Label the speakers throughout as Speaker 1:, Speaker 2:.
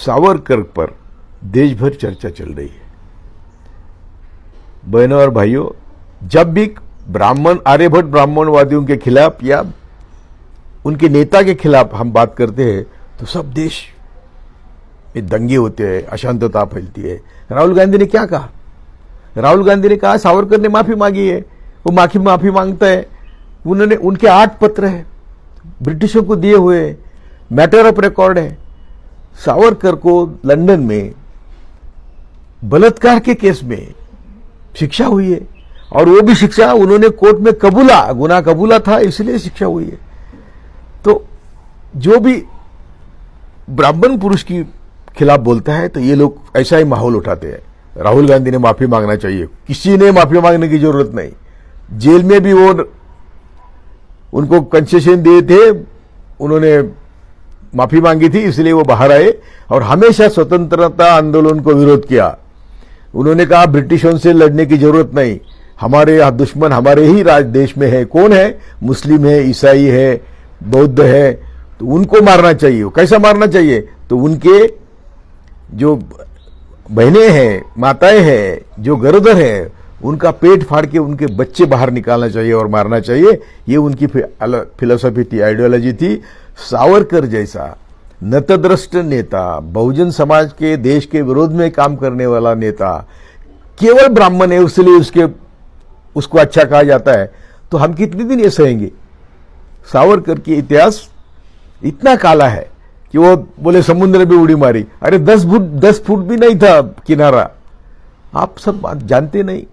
Speaker 1: सावरकर पर देश भर चर्चा चल रही है। बहनों और भाइयों, जब भी ब्राह्मण आर्यभट्ट ब्राह्मणवादियों के खिलाफ या उनके नेता के खिलाफ हम बात करते हैं तो सब देश में दंगे होते हैं, अशांतता फैलती है। राहुल गांधी ने क्या कहा? राहुल गांधी ने कहा सावरकर ने माफी मांगी है, वो माफी मांगता है। उन्होंने उनके 8 पत्र हैं ब्रिटिशों को दिए हुए, मैटर ऑफ रिकॉर्ड है। सावरकर को लंदन में बलात्कार के केस में शिक्षा हुई है और वो भी शिक्षा उन्होंने कोर्ट में गुनाह कबूला था, इसलिए शिक्षा हुई है। तो जो भी ब्राह्मण पुरुष की खिलाफ बोलता है तो ये लोग ऐसा ही माहौल उठाते हैं। राहुल गांधी ने माफी मांगना चाहिए, किसी ने माफी मांगने की जरूरत नहीं। जेल में भी वो उनको कंसेशन दिए थे, उन्होंने माफी मांगी थी, इसलिए वो बाहर आए और हमेशा स्वतंत्रता आंदोलन को विरोध किया। उन्होंने कहा ब्रिटिशों से लड़ने की जरूरत नहीं, हमारे दुश्मन हमारे ही देश में है। कौन है? मुस्लिम है, ईसाई है, बौद्ध है, तो उनको मारना चाहिए। कैसा मारना चाहिए? तो उनके जो बहनें हैं, माताएं हैं, जो गरोदर हैं, उनका पेट फाड़ के उनके बच्चे बाहर निकालना चाहिए और मारना चाहिए। ये उनकी फिलोसफी थी, आइडियोलॉजी थी। सावरकर जैसा नतद्रष्ट नेता, बहुजन समाज के देश के विरोध में काम करने वाला नेता केवल ब्राह्मण है, इसलिए उसको अच्छा कहा जाता है। तो हम कितने दिन ये सहेंगे? सावरकर की इतिहास इतना काला है कि वो बोले समुद्र में उड़ी मारी। अरे 10 फुट भी नहीं था किनारा। आप सब बात जानते नहीं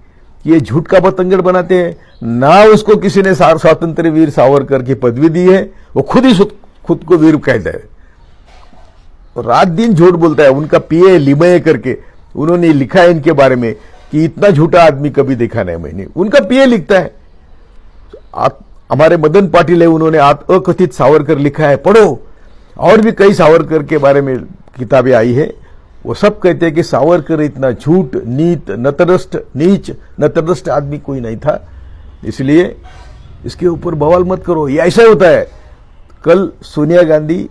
Speaker 1: कि ये झूठ का बतंगड़ बनाते हैं ना। उसको किसी ने स्वातंत्र्य वीर सावरकर की पदवी दी है, वो खुद को वीर कहता है, रात दिन झूठ बोलता है। उनका पीए लिमये करके उन्होंने लिखा है इनके बारे में कि इतना झूठा आदमी कभी देखा नहीं मैंने। उनका पीए लिखता है। हमारे मदन पाटिल है, उन्होंने अकथित सावरकर लिखा है, पढ़ो। और भी कई सावरकर के बारे में किताबें आई है। वो सब कहते हैं कि सावरकर इतना झूठ, नीच नतद्रष्ट आदमी कोई नहीं था। इसलिए इसके ऊपर बवाल मत करो। ये ऐसा होता है। कल सोनिया गांधी,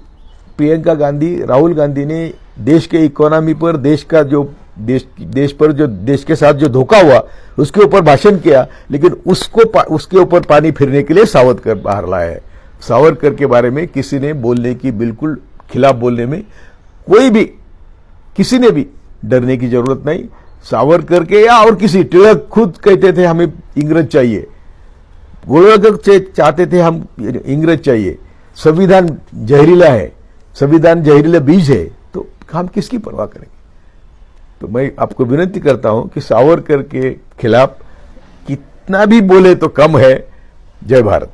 Speaker 1: प्रियंका गांधी, राहुल गांधी ने देश के इकोनॉमी पर, देश के साथ जो धोखा हुआ उसके ऊपर भाषण किया, लेकिन उसके ऊपर पानी फिरने के लिए सावरकर बाहर लाया है। सावरकर के बारे में किसी ने बोलने की, बिल्कुल खिलाफ बोलने में किसी ने भी डरने की जरूरत नहीं। सावरकर के या और किसी, टिळक खुद कहते थे हमें इंग्रज चाहिए, गोलवलकर चाहते थे हम इंग्रज चाहिए। संविधान जहरीला है, संविधान जहरीला बीज है, तो हम किसकी परवाह करेंगे? तो मैं आपको विनती करता हूं कि सावरकर के खिलाफ कितना भी बोले तो कम है। जय भारत।